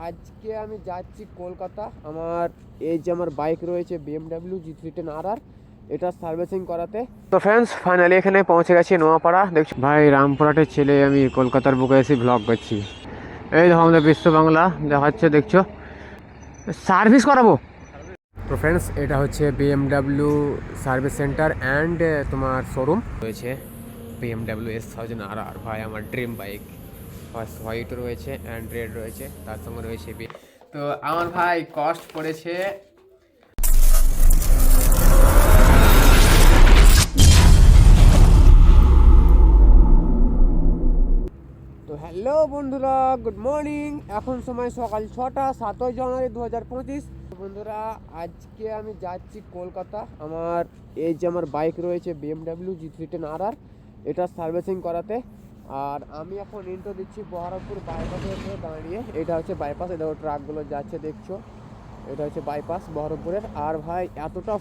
আজকে আমি যাচ্ছি কলকাতা। আমার এই যে আমার বাইক রয়েছে BMW G310RR, এটা সার্ভিসিং করাতে। তো ফ্রেন্ডস ফাইনালি এখানে পৌঁছে গেছি নোয়াপাড়া। দেখছি ভাই রামপুরহাটের ছেলে, আমি কলকাতার বুকে এসে ব্লগ করছি। এই দেখো আমাদের বিশ্ব বাংলা দেখাচ্ছে, দেখছো সার্ভিস করাবো। তো ফ্রেন্ডস এটা হচ্ছে BMW সার্ভিস সেন্টার অ্যান্ড তোমার শোরুম রয়েছে। BMW S1000RR ভাই আমার ড্রিম বাইক। ফার্স্ট হোয়াইট রয়েছে অ্যান্ড রেড রয়েছে, তার সঙ্গে রয়েছে তো আমার ভাই কস্ট পড়েছে তো হ্যালো বন্ধুরা, গুড মর্নিং। এখন সময় সকাল 6টা, 7ই জানুয়ারি 2025। বন্ধুরা আজকে আমি যাচ্ছি কলকাতা। আমার এই যে আমার বাইক রয়েছে BMW G310RR, এটা সার্ভিসিং করাতে। আর আমি এখন ইন্ট্রো দিচ্ছি বহরমপুর বাইপাসের উপরে দাঁড়িয়ে। এটা হচ্ছে বাইপাস, এটা ট্রাকগুলো যাচ্ছে দেখছো, এটা হচ্ছে বাইপাস বহরমপুরের। আর ভাই এতটা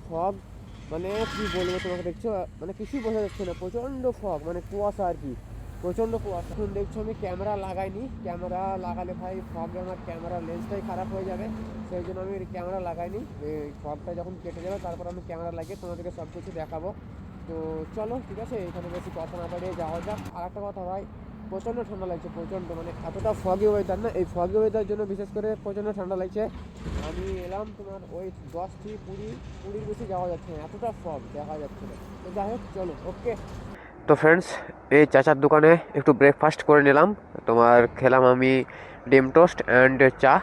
ফগ মানে কি বলবো তোমাকে, দেখছো মানে কিছুই বোঝা যাচ্ছে না, প্রচণ্ড ফগ মানে কুয়াশা আর কি, প্রচণ্ড কুয়াশা। এখন দেখছো আমি ক্যামেরা লাগাইনি, ক্যামেরা লাগালে ভাই ফগে আমার ক্যামেরা লেন্সটাই খারাপ হয়ে যাবে, সেই জন্য আমি ক্যামেরা লাগাইনি। এই ফগটা যখন কেটে যাবে তারপর আমি ক্যামেরা লাগিয়ে তোমাদেরকে সব কিছু দেখাবো। তো চলো ঠিক আছে, এখানে বেশি কথা না বাড়িয়ে যাওয়া যাক। আর একটা কথা ভাই, প্রচণ্ড ঠান্ডা লাগছে, প্রচণ্ড মানে এতটা ফগি ওয়েদার না, এই ফগি ওয়েদার জন্য বিশেষ করে প্রচণ্ড ঠান্ডা লাগছে। আমি এলাম তোমার ওই 10 থেকে 20 বেশি যাওয়া যাচ্ছে না, এতটা ফগ দেখা যাচ্ছে না। তো যাই হোক চলো, ওকে। তো ফ্রেন্ডস এই চাচার দোকানে একটু ব্রেকফাস্ট করে নিলাম, তোমার খেলাম আমি ডিম টোস্ট অ্যান্ড চা,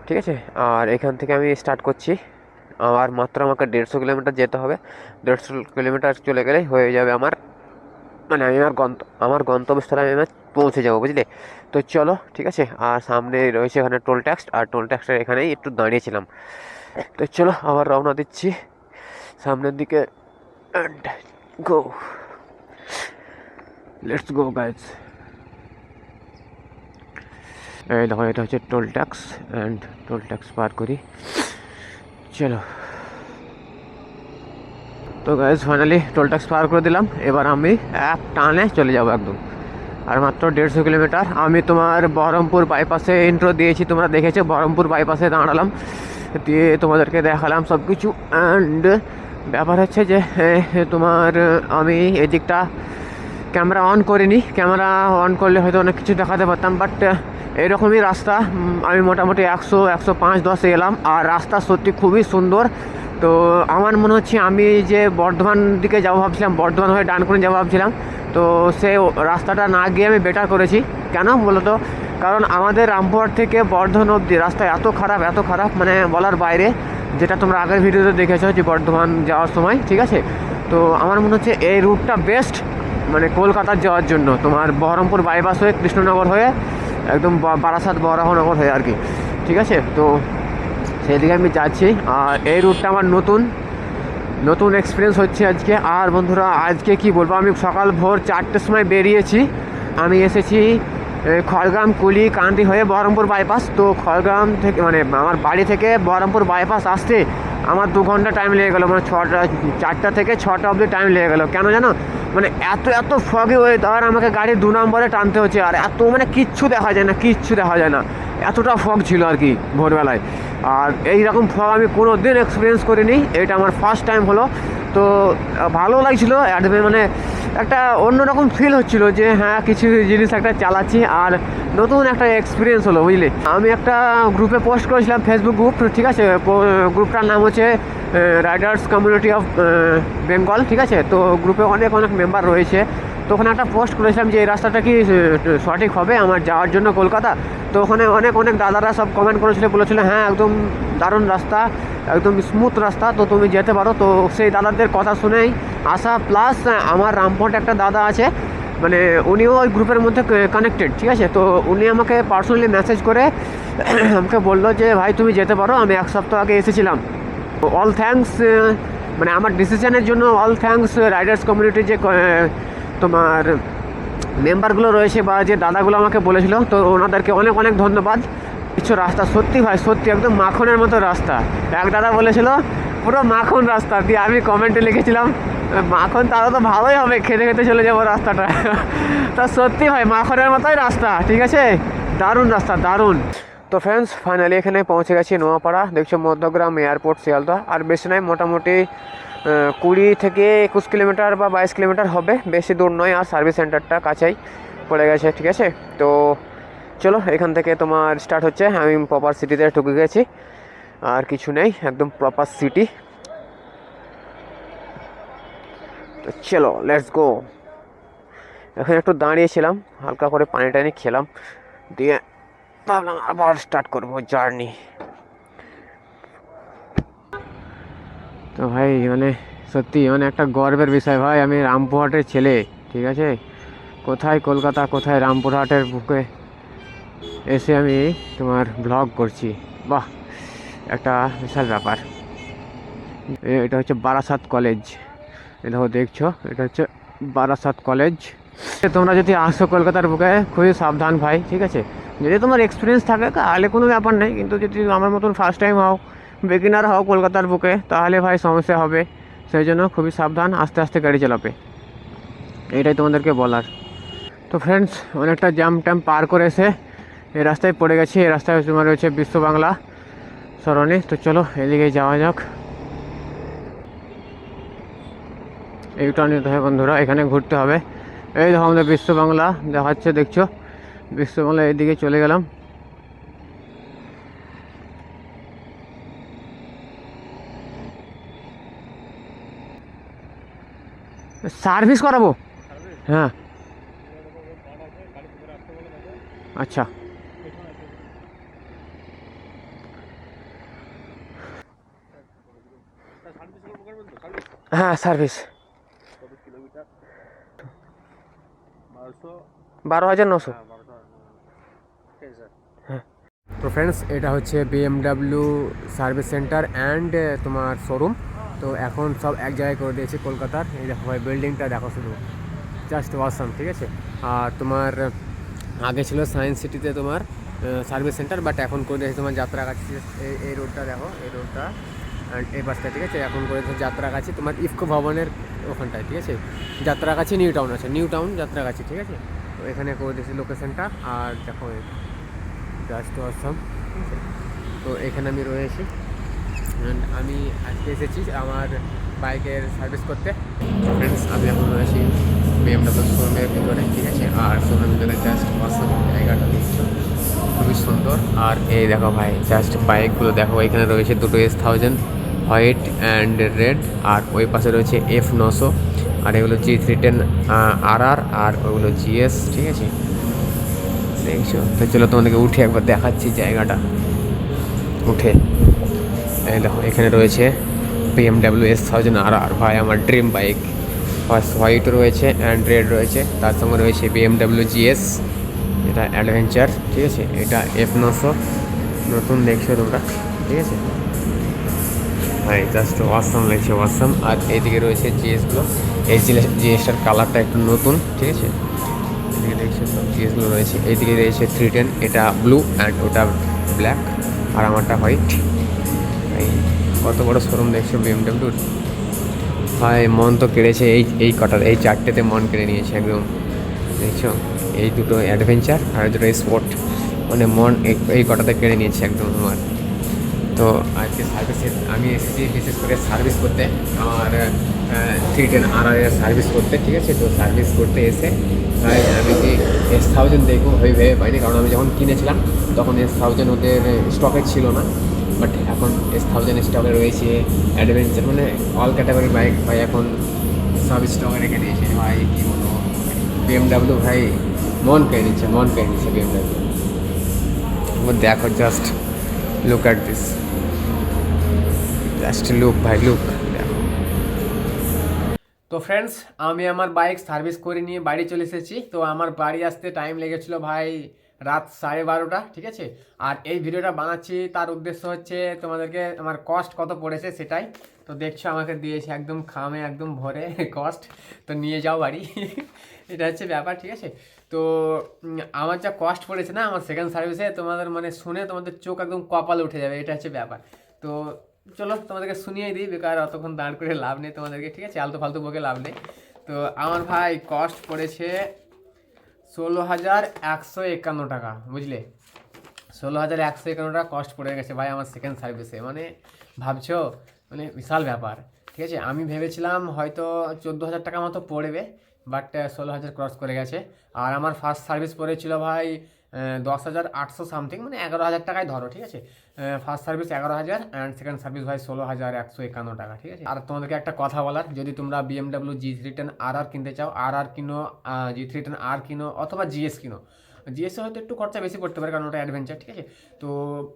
ঠিক আছে। আর এখান থেকে আমি স্টার্ট করছি। আমার মাত্র আমাকে 150 কিলোমিটার যেতে হবে। 150 কিলোমিটার চলে গেলেই হয়ে যাবে আমার, মানে আমি আমার গন্তব্যস্থলে আমি পৌঁছে যাবো, বুঝলে। তো চলো ঠিক আছে। আর সামনে রয়েছে এখানে টোল ট্যাক্স, আর টোল ট্যাক্সের এখানেই একটু দাঁড়িয়েছিলাম। তো চলো আবার রওনা দিচ্ছি সামনের দিকে। And go, let's go guys. এই দেখো এটা হচ্ছে toll tax, and toll tax পার করি, চলো। তো গাইজ ফাইনালি টোল ট্যাক্স পার করে দিলাম। এবার আমি এক টানে চলে যাবো একদম। আর মাত্র 150 কিলোমিটার। আমি তোমার বহরমপুর বাইপাসে ইন্ট্রো দিয়েছি, তোমরা দেখেছো, বহরমপুর বাইপাসে দাঁড়ালাম, দিয়ে তোমাদেরকে দেখালাম সব কিছু। অ্যান্ড ব্যাপার হচ্ছে যে তোমার আমি এদিকটা ক্যামেরা অন করিনি, ক্যামেরা অন করলে হয়তো অনেক কিছু দেখাতে পারতাম, বাট এরকমই রাস্তা। আমি মোটামুটি 100, 105, 10 এলাম। আর রাস্তা সত্যি খুবই সুন্দর। তো আমার মনে হচ্ছে আমি যে বর্ধমান দিকে যাবো ভাবছিলাম, বর্ধমান হয়ে ডানকুনি যাবো ভাবছিলাম, তো সে রাস্তাটা না গিয়ে আমি বেটার করেছি। কেন বলো তো, কারণ আমাদের রামপুরহাট থেকে বর্ধমান অবধি রাস্তা এত খারাপ মানে বলার বাইরে, যেটা তোমরা আগের ভিডিওতে দেখেছো যে বর্ধমান যাওয়ার সময়, ঠিক আছে। তো আমার মনে হচ্ছে এই রুটটা বেস্ট মানে কলকাতার যাওয়ার জন্য, তোমার বহরমপুর বাইপাস হয়ে কৃষ্ণনগর হয়ে একদম বারাসাত বরাহনগর হয়ে আর কি, ঠিক আছে। তো সেদিকে আমি যাচ্ছি। আর এই রুটটা আমার নতুন এক্সপিরিয়েন্স হচ্ছে আজকে। আর বন্ধুরা আজকে কি বলবো, আমি সকাল ভোর 4টের সময় বেরিয়েছি। আমি এসেছি খড়গ্রাম, কুলি, কান্দি হয়ে বহরমপুর বাইপাস। তো খড়গ্রাম থেকে মানে আমার বাড়ি থেকে বহরমপুর বাইপাস আসতে আমার 2 ঘন্টা টাইম লেগে গেলো, মানে 4টা থেকে 6টা অবধি টাইম লেগে গেলো। কেন জানো, মানে এত ফগি ওয়েদার, আমাকে গাড়ি 2 নম্বরে টানতে হচ্ছে। আর এত মানে কিচ্ছু দেখা যায় না, এতটা ফগ ছিল আর কি ভোরবেলায়। আর এইরকম ফগ আমি কোনো দিন এক্সপিরিয়েন্স করিনি, এটা আমার ফার্স্ট টাইম হলো। তো ভালো লাগছিলো, মানে একটা অন্যরকম ফিল হচ্ছিলো যে হ্যাঁ কিছু জিনিস একটা চালাচ্ছি, আর নতুন একটা এক্সপিরিয়েন্স হলো, বুঝলি। আমি একটা গ্রুপে পোস্ট করেছিলাম, ফেসবুক গ্রুপ, ঠিক আছে। গ্রুপটার নাম হচ্ছে রাইডার্স কমিউনিটি অফ বেঙ্গল, ঠিক আছে। তো গ্রুপে অনেক মেম্বার রয়েছে। তো ওখানে একটা পোস্ট করেছিলাম যে এই রাস্তাটা কি সঠিক হবে আমার যাওয়ার জন্য কলকাতা। তো ওখানে অনেক দাদারা সব কমেন্ট করেছিল, বলেছিল হ্যাঁ একদম দারুণ রাস্তা, একদম স্মুথ রাস্তা, তো তুমি যেতে পারো। তো সেই দাদাদের কথা শুনেই আসা, প্লাস আমার রামপুরহাটে একটা দাদা আছে, মানে উনিও ওই গ্রুপের মধ্যে কানেক্টেড, ঠিক আছে। তো উনি আমাকে পার্সোনালি মেসেজ করে আমাকে বললো যে ভাই তুমি যেতে পারো, আমি 1 সপ্তাহ আগে এসেছিলাম। অল থ্যাঙ্কস, মানে আমার ডিসিশনের জন্য অল থ্যাঙ্কস রাইডার্স কমিউনিটির যে তোমার মেম্বারগুলো রয়েছে বা যে দাদাগুলো আমাকে বলেছিল, তো ওনাদেরকে অনেক ধন্যবাদ। কিছু রাস্তা সত্যি ভাই, সত্যি একদম মাখনের মতো রাস্তা। এক দাদা বলেছিল পুরো মাখন রাস্তা, দিয়ে আমি কমেন্টে লিখেছিলাম মাখন তাহলে তো ভালোই হবে, খেতে চলে যাবো রাস্তাটা। তা সত্যি ভাই মাখনের মতোই রাস্তা, ঠিক আছে, দারুণ রাস্তা, দারুণ। তো ফ্রেন্ডস ফাইনালি এখানে পৌঁছে গেছি নোয়াপাড়া, দেখছো মধ্যগ্রাম এয়ারপোর্ট শিয়ালদা। আর বেশি নয়, মোটামুটি 20 থেকে 21 কিলোমিটার বা 22 কিলোমিটার হবে, বেশি দূর নয়। আর সার্ভিস সেন্টারটা কাছেই পড়ে গেছে, ঠিক আছে। তো চলো এখান থেকে তোমার স্টার্ট হচ্ছে। আমি প্রপার সিটিতে ঢুকে গেছি, আর কিছু নেই, একদম প্রপার সিটি। তো চলো লেটস গো। এখন একটু দাঁড়িয়েছিলাম, হালকা করে পানি টানি খেলাম, দিয়ে ভাবলাম আবার স্টার্ট করবো জার্নি। তো ভাই মানে সত্যি মানে একটা গর্বের বিষয় ভাই, আমি রামপুরহাটের ছেলে, ঠিক আছে। কোথায় কলকাতা, কোথায় রামপুরহাটের বুকে এসে আমি তোমার ব্লগ করছি। বাহ, একটা বিশাল ব্যাপার। এটা হচ্ছে বারাসাত কলেজ, এটা দেখছো, এটা হচ্ছে বারাসাত কলেজ। তোমরা যদি আসো কলকাতার বুকে খুবই সাবধান ভাই, ঠিক আছে। যদি তোমার এক্সপিরিয়েন্স থাকে তাহলে কোনো ব্যাপার নেই, কিন্তু যদি আমার মতন ফার্স্ট টাইম হও, বিগিনার হও কলকাতার বুকে, তাহলে ভাই সমস্যা হবে। সেই জন্য খুবই সাবধান, আস্তে আস্তে গাড়ি চালাবে, এইটাই তোমাদেরকে বলার। তো ফ্রেন্ডস অনেকটা জ্যাম ট্যাম পার করে এসে এই রাস্তায় পড়ে গেছি। এই রাস্তায় তোমার রয়েছে বিশ্ব বাংলা সরণি। তো চলো এদিকে যাওয়া যাক। এইটা নিতে হবে বন্ধুরা, এখানে ঘুরতে হবে। এই দেখো আমাদের বিশ্ব বাংলা দেখাচ্ছে, দেখছো বিশ্ব বাংলা, এইদিকে চলে গেলাম। সার্ভিস করাবো, হ্যাঁ আচ্ছা। হ্যাঁ সার্ভিস 12,900। হ্যাঁ। তো ফ্রেন্ডস এটা হচ্ছে BMW সার্ভিস সেন্টার অ্যান্ড তোমার শোরুম। তো এখন সব এক জায়গায় করে দিয়েছে কলকাতার। এই দেখো ভাই বিল্ডিংটা দেখো শুধু, জাস্ট ওয়াসাম, ঠিক আছে। আর তোমার আগে ছিল সায়েন্স সিটিতে তোমার সার্ভিস সেন্টার, বাট এখন করে দিয়েছে তোমার যাত্রাগাছি। এই রোডটা দেখো, এই রোডটা অ্যান্ড এই বাসটা, ঠিক আছে। এখন করে দিয়েছে যাত্রাগাছি তোমার ইফকো ভবনের ওখানটায়, ঠিক আছে। যাত্রাগাছি নিউ টাউন আছে, নিউ টাউন যাত্রাগাছি, ঠিক আছে। তো এখানে করে দিয়েছে লোকেশনটা। আর দেখো জাস্ট ওয়াসাম, ঠিক আছে। তো এখানে আমি রয়েছি অ্যান্ড আমি আজকে এসেছি আমার বাইকের সার্ভিস করতে। ফ্রেন্ডস আমি এখন রয়েছি BMW শোরুমের ভিতরে, ঠিক আছে। আর শোরুমের ভিতরে জাস্ট অসাম, জায়গাটা দেখছো খুবই সুন্দর। আর এই দেখো ভাই জাস্ট বাইকগুলো দেখো, এখানে রয়েছে দুটো S1000 হোয়াইট অ্যান্ড রেড, আর ওই পাশে রয়েছে F900, আর এগুলো G310 RR, আর ওগুলো GS, ঠিক আছে দেখছো। তো চলো তোমাদেরকে উঠে একবার দেখাচ্ছি জায়গাটা উঠে। এই দেখো এখানে রয়েছে BMW S1000 RR, ভাই আমার ড্রিম বাইক। ফার্স্ট হোয়াইট রয়েছে অ্যান্ড রেড রয়েছে, তার সঙ্গে রয়েছে BMW GS, এটা অ্যাডভেঞ্চার, ঠিক আছে। এটা F900 নতুন দেখছো তোমরা, ঠিক আছে ভাই জাস্ট ওয়াসাম লাগছে, ওয়াসাম। আর এইদিকে রয়েছে জিএসগুলো, এই জিএসটার কালারটা একটু নতুন, ঠিক আছে। এদিকে দেখছো সব জিএসগুলো রয়েছে। এইদিকে রয়েছে 310, এটা ব্লু অ্যান্ড ওটা ব্ল্যাক, আর আমারটা হোয়াইট। এই কত বড় শোরুম দেখছো BMW। ভাই মন তো কেড়েছে, এই কটার, এই চারটেতে মন কেড়ে নিয়েছে একদম, দেখছো। এই দুটো অ্যাডভেঞ্চার আর দুটো স্পোর্ট, মানে মন এই কটাতে কেড়ে নিয়েছে একদম আমার। তো আজকে সার্ভিসে আমি এসেছি বিশেষ করে সার্ভিস করতে, আমার 310 RR এর সার্ভিস করতে, ঠিক আছে। তো সার্ভিস করতে এসে ভাই আমি কি S1000 দেখবো ভেবে পাইনি, কারণ আমি যখন কিনেছিলাম তখন S1000 ওদের স্টকে ছিল না, বাট এখন S1000 স্টকে রয়েছে। অ্যাডভেঞ্চার মানে অল ক্যাটাগরি বাইক ভাই এখন সব স্টকে রেখে দিয়েছে ভাই, কী বলবো। BMW ভাই মন কেড়ে নিচ্ছে, মন কেড়ে নিচ্ছে BMW। দেখো just look at this, just look ভাই লুক দেখো। তো ফ্রেন্ডস আমি আমার বাইক সার্ভিস করে নিয়ে বাড়ি চলে এসেছি। তো আমার বাড়ি আসতে টাইম লেগেছিলো ভাই রাত 12:30, ঠিক আছে। আর এই ভিডিওটা বানাচ্ছি তার উদ্দেশ্য হচ্ছে তোমাদেরকে আমার কস্ট কত পড়েছে সেটাই। তো দেখছো আমাকে দিয়েছে একদম খামে একদম ভরে কস্ট, তো নিয়ে যাও বাড়ি এটা হচ্ছে ব্যাপার, ঠিক আছে। তো আমার যা কস্ট পড়েছে না আমার সেকেন্ড সার্ভিসে, তোমাদের মানে শুনে তোমাদের চোখ একদম কপালে উঠে যাবে, এটা হচ্ছে ব্যাপার। তো চলো তোমাদেরকে শুনিয়ে দিই, বেকার অতক্ষণ দাঁড় করে লাভ নেই তোমাদেরকে, ঠিক আছে, আলতু ফালতু বকে লাভ নেই। তো আমার ভাই কস্ট পড়েছে 16,151 টাকা, বুঝলে। 16,151 টাকা কস্ট পড়ে গেছে ভাই আমার সেকেন্ড সার্ভিসে। মানে ভাবছো, মানে বিশাল ব্যাপার। ঠিক আছে, আমি ভেবেছিলাম হয়তো 14,000 টাকা মতো পড়বে, বাট 16,000 ক্রস করে গেছে। আর আমার ফার্স্ট সার্ভিস পড়েছিল ভাই 10,800 সামথিং, মানে 11,000 টাকায় ধরো। ঠিক আছে, first service 11,000 and second service ভাই 16,151 টাকা। ঠিক আছে, আর তোমাদেরকে একটা কথা বলার, যদি তোমরা BMW G310 RR কিনতে চাও, RR কিনো, G310R কিনো অথবা GS কিনো। জিএসে হয়তো একটু খরচা বেশি পড়তে পারে, কারণ ওটা অ্যাডভেঞ্চার। ঠিক আছে, তো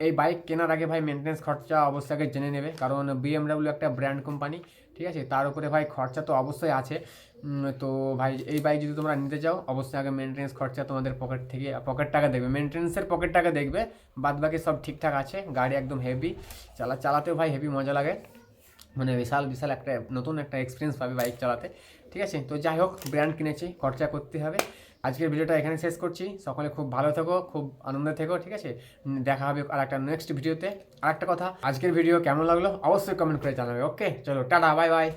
এই বাইক কেনার আগে ভাই মেনটেন্স খরচা অবশ্যই আগে জেনে নেবে, কারণ BMW একটা ব্র্যান্ড কোম্পানি। ঠিক আছে, তার উপরে ভাই খরচা তো অবশ্যই আছে। তো ভাই এই বাইক যদি তোমরা নিতে চাও, অবশ্যই আগে মেনটেন্স খরচা তোমাদের পকেট থেকে, পকেট টাকা দেখবে, মেনটেন্সের পকেট টাকা দেখবে, বাদ বাকি সব ঠিকঠাক আছে। গাড়ি একদম হেভি, চালাতেও ভাই হেভি মজা লাগে, মানে বিশাল বিশাল একটা নতুন একটা এক্সপিরিয়েন্স পাবে বাইক চালাতে। ঠিক আছে, তো যাই হোক, ব্র্যান্ড কিনেছি, খরচা করতে হবে। আজকের ভিডিওটা এখানে শেষ করছি। সকলে খুব ভালো থেকো, খুব আনন্দে থেকো। ঠিক আছে, দেখা হবে আর একটা নেক্সট ভিডিওতে। আর একটা কথা, আজকের ভিডিও কেমন লাগলো অবশ্যই কমেন্ট করে জানাবে। ওকে, চলো টাটা, বাই বাই।